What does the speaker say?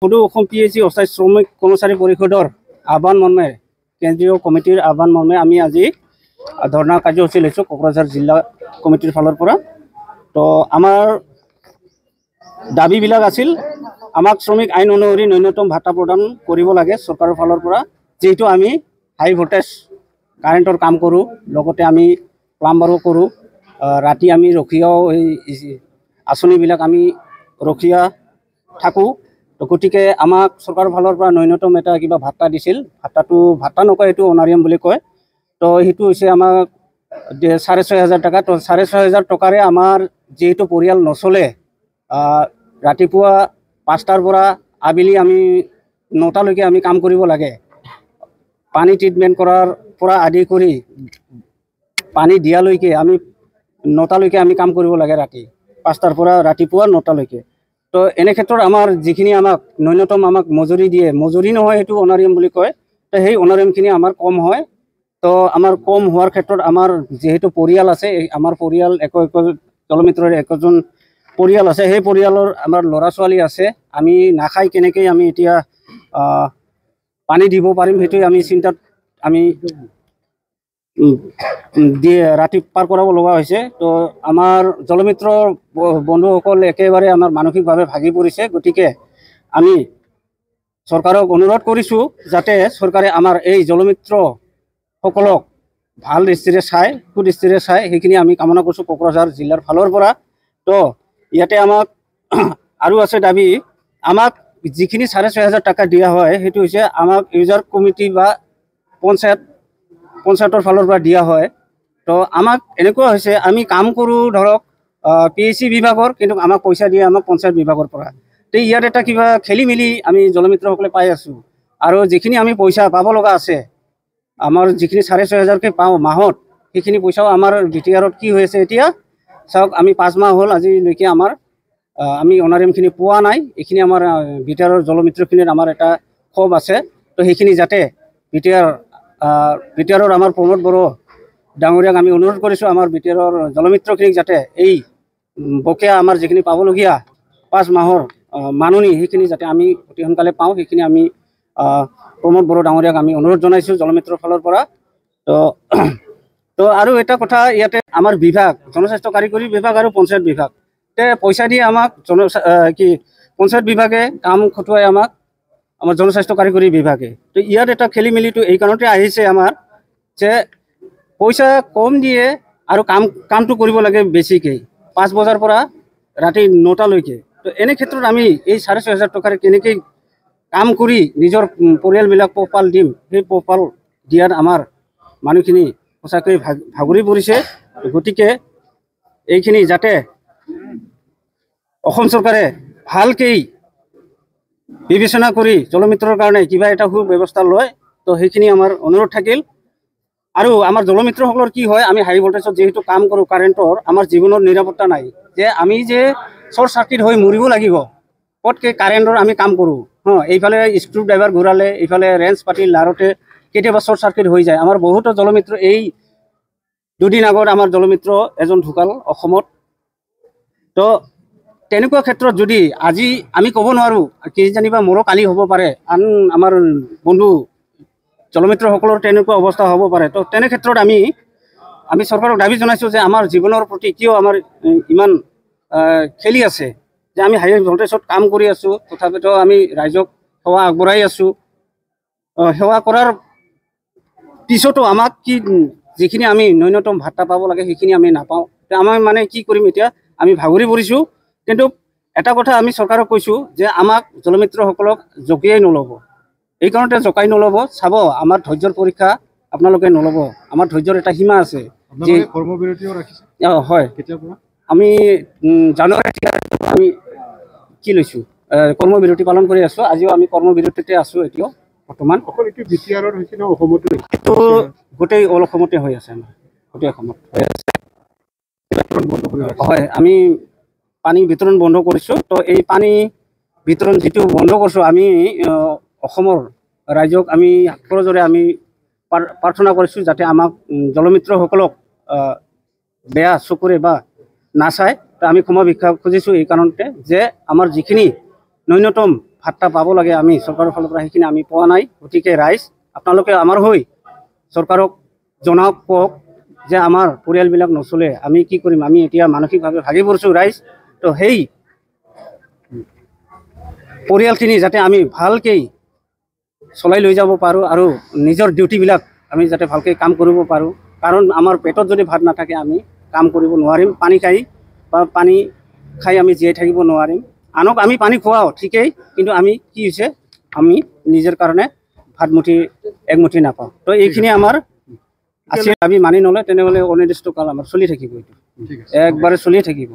সদৌ অসম PSC অস্থায়ী শ্ৰমিক কৰ্মচাৰী পৰিষদৰ আহ্বান মৰ্মে কেন্দ্ৰীয় কমিটিৰ আহ্বান মৰ্মে আমি আজি ধৰ্ণা কাৰ্যসূচী লৈছোঁ কোকৰাঝাৰ জিলা কমিটিৰ ফালৰ পৰা। তো আমাৰ দাবীবিলাক আছিল, আমাক শ্ৰমিক আইন অনুসৰি ন্যূনতম ভাতা প্ৰদান কৰিব লাগে চৰকাৰৰ ফালৰ পৰা। যিহেতু আমি হাই ভল্টেজ কাৰেণ্টৰ কাম কৰোঁ, লগতে আমি প্লাম্বাৰো কৰোঁ, ৰাতি আমি ৰখীয়াও এই আঁচনিবিলাক আমি ৰখীয়া থাকোঁ। তো গতিকে আমাক চৰকাৰৰ ফালৰ পৰা ন্যূনতম এটা কিবা ভাত্তা দিছিল। ভাত্তা নকয়, এইটো অনাৰিয়াম বুলি কয়। তো সেইটো হৈছে আমাক 6,500 টকা। তো 6,500 টকাৰে আমাৰ যিহেতু পৰিয়াল নচলে, ৰাতিপুৱা 5টাৰ পৰা আবেলি আমি 9টালৈকে আমি কাম কৰিব লাগে। পানী ট্ৰিটমেণ্ট কৰাৰ পৰা আদি কৰি পানী দিয়ালৈকে আমি 9টালৈকে আমি কাম কৰিব লাগে, ৰাতি 5টাৰ পৰা ৰাতিপুৱা 9টালৈকে। তো এনে ক্ষেত্ৰত আমাৰ যিখিনি আমাক ন্যূনতম আমাক মজুৰি দিয়ে, মজুৰি নহয়, সেইটো অনাৰিয়াম বুলি কয়। তো সেই অনাৰিয়ামখিনি আমাৰ কম হয়। তো আমাৰ কম হোৱাৰ ক্ষেত্ৰত আমাৰ যিহেতু পৰিয়াল আছে, আমাৰ পৰিয়াল জলমিত্ৰৰ 21জন পৰিয়াল আছে। সেই পৰিয়ালৰ আমাৰ ল'ৰা ছোৱালী আছে। আমি নাখাই কেনেকৈ আমি এতিয়া পানী দিব পাৰিম, সেইটোৱে আমি চিন্তাত আমি ৰাতি পাৰ কৰাব লগা হৈছে। তো আমাৰ জলমিত্ৰৰ বন্ধুসকল একেবাৰে আমাৰ মানসিকভাৱে ভাগি পৰিছে। গতিকে আমি চৰকাৰক অনুৰোধ কৰিছোঁ যাতে চৰকাৰে আমাৰ এই জলমিত্ৰসকলক ভাল দৃষ্টিৰে চায়, সুদৃষ্টিৰে চায়, সেইখিনি আমি কামনা কৰিছোঁ কোকৰাঝাৰ জিলাৰ ফালৰ পৰা। তো ইয়াতে আমাক আৰু আছে দাবী, আমাক যিখিনি 6,500 টকা দিয়া হয়, সেইটো হৈছে আমাক ইউজাৰ কমিটি বা পঞ্চায়তৰ ফালৰ পৰা দিয়া হয়। তো আমাক এনেকুৱা হৈছে, আমি কাম কৰোঁ ধৰক PSC বিভাগৰ, কিন্তু আমাক পইচা দিয়ে আমাক পঞ্চায়ত বিভাগৰ পৰা। তো ইয়াত এটা কিবা খেলি মেলি আমি জলমিত্ৰসকলে পাই আছোঁ। আৰু যিখিনি আমি পইচা পাব লগা আছে, আমাৰ যিখিনি 6,500কে পাওঁ মাহত, সেইখিনি পইচাও আমাৰ BTRত কি হৈ আছে এতিয়া চাওক, আমি 5 মাহ হ'ল আজিলৈকে আমি অনাৰিয়ামখিনি পোৱা নাই। এইখিনি আমাৰ BTRৰ জলমিত্ৰখিনিৰ আমাৰ এটা ক্ষোভ আছে। তো সেইখিনি যাতে BTRৰ আমাৰ প্ৰমোদ বড়ো ডাঙৰীয়াক আমি অনুৰোধ কৰিছোঁ, আমাৰ BTRৰ জলমিত্ৰখিনিক যাতে এই বকেয়া আমাৰ যিখিনি পাবলগীয়া 5 মাহৰ মাননি, সেইখিনি যাতে আমি অতি সোনকালে পাওঁ, সেইখিনি আমি প্ৰমোদ বড়ো ডাঙৰীয়াক আমি অনুৰোধ জনাইছোঁ জলমিত্ৰৰ ফালৰ পৰা। তো আৰু এটা কথা, ইয়াতে আমাৰ বিভাগ, জনস্বাস্থ্য কাৰিকৰী বিভাগ আৰু পঞ্চায়ত বিভাগ, পইচা দিয়ে আমাক পঞ্চায়ত বিভাগে কাম খটুৱাই আমাক আমাৰ জনস্বাস্থ্য কাৰিকৰী বিভাগে। তো ইয়াত এটা খেলি মেলিটো এই কাৰণতে আহিছে আমাৰ, যে পইচা কম দিয়ে আৰু কামটো কৰিব লাগে বেছিকৈ, 5 বজাৰ পৰা ৰাতি 9টালৈকে। তো এনে ক্ষেত্ৰত আমি এই 6,500 টকাৰে কেনেকৈ কাম কৰি নিজৰ পৰিয়ালবিলাক পোহপাল দিম, সেই পোহপাল দিয়াত আমাৰ মানুহখিনি সঁচাকৈ ভাগৰি পৰিছে। গতিকে এইখিনি যাতে অসম চৰকাৰে ভালকৈ বিবেচনা কৰি জলমিত্ৰৰ কাৰণে কিবা এটা সুব্যৱস্থা লয়। তো সেইখিনি আমাৰ অনুৰোধ থাকিল। আৰু আমাৰ জলমিত্ৰসকলৰ কি হয়, আমি হাই ভল্টেজত যিহেতু কাম কৰোঁ কাৰেণ্টৰ, আমাৰ জীৱনৰ নিৰাপত্তা নাই, যে আমি যে শ্বৰ্ট চাৰ্কিট হৈ মৰিব লাগিব। পটকৈ কাৰেণ্টৰ আমি কাম কৰোঁ, এইফালে স্ক্ৰু ড্ৰাইভাৰ ঘূৰালে, এইফালে ৰেঞ্চ পাতি লাৰোতে কেতিয়াবা শ্বৰ্ট চাৰ্কিট হৈ যায়। আমাৰ বহুতো জলমিত্ৰ, এই 2 দিন আগত আমাৰ জলমিত্ৰ এজন ঢুকাল অসমত। তো তেনেকুৱা ক্ষেত্ৰত যদি আজি আমি ক'ব নোৱাৰোঁ, কিজানিবা মোৰো কালি হ'ব পাৰে, আন আমাৰ বন্ধু জলমিত্ৰসকলৰ তেনেকুৱা অৱস্থা হ'ব পাৰে। তো তেনে ক্ষেত্ৰত আমি চৰকাৰক দাবী জনাইছোঁ যে আমাৰ জীৱনৰ প্ৰতি কিয় আমাৰ ইমান খেলি আছে, যে আমি হাই ভল্টেজত কাম কৰি আছোঁ, তথাপিতো আমি ৰাইজক সেৱা আগবঢ়াই আছোঁ। সেৱা কৰাৰ পিছতো আমাক যিখিনি আমি ন্যূনতম ভাত্তা পাব লাগে, সেইখিনি আমি নাপাওঁ। আমি মানে কি কৰিম এতিয়া, আমি ভাগৰি পৰিছোঁ। কিন্তু এটা কথা আমি চৰকাৰক কৈছোঁ যে আমাক জলমিত্ৰসকলক জঁকিয়াই নল'ব, এই কাৰণতে জঁকাই নল'ব, চাব আমাৰ ধৈৰ্যৰ পৰীক্ষা আপোনালোকে নল'ব। আমাৰ ধৈৰ্যৰ এটা সীমা আছে। হয়, আমি জানুৱাৰী আমি কি লৈছোঁ, কৰ্মবিৰতি পালন কৰি আছোঁ। আজিও আমি কৰ্মবিৰতিতে আছোঁ। এতিয়াও বৰ্তমান এইটো গোটেই অল অসমতে হৈ আছে, আমাৰ গোটেই অসমত হৈ আছে। হয়, আমি পানী বিতৰণ বন্ধ কৰিছোঁ। তো এই পানী বিতৰণ যিটো বন্ধ কৰিছোঁ, আমি অসমৰ ৰাইজক আমি হাতৰজোৰে আমি প্ৰাৰ্থনা কৰিছোঁ যাতে আমাক জলমিত্ৰসকলক বেয়া চকুৰে বা নাচায়। তো আমি ক্ষমা ভিক্ষা খুজিছোঁ এই কাৰণতে, যে আমাৰ যিখিনি ন্যূনতম ভাতটা পাব লাগে আমি চৰকাৰৰ ফালৰ পৰা সেইখিনি আমি পোৱা নাই। গতিকে ৰাইজ আপোনালোকে আমাৰ হৈ চৰকাৰক জনাওক, কওক যে আমাৰ পৰিয়ালবিলাক নচলে, আমি কি কৰিম। আমি এতিয়া মানসিকভাৱে ভাগি পৰিছোঁ ৰাইজ। তো সেই পৰিয়ালখিনি যাতে আমি ভালকৈ চলাই লৈ যাব পাৰোঁ আৰু নিজৰ ডিউটিবিলাক আমি যাতে ভালকৈ কাম কৰিব পাৰোঁ। কাৰণ আমাৰ পেটত যদি ভাত নাথাকে আমি কাম কৰিব নোৱাৰিম। পানী খাই আমি জীয়াই থাকিব নোৱাৰিম। আনক আমি পানী খুৱাওঁ ঠিকেই, কিন্তু আমি কি হৈছে আমি নিজৰ কাৰণে ভাতমুঠি একমুঠি নাপাওঁ। তো এইখিনি আমাৰ আছে। আমি মানি নলয় তেনেহ'লে অনিৰ্দিষ্টকাল আমাৰ চলি থাকিব, এইটো একবাৰে চলিয়ে থাকিব।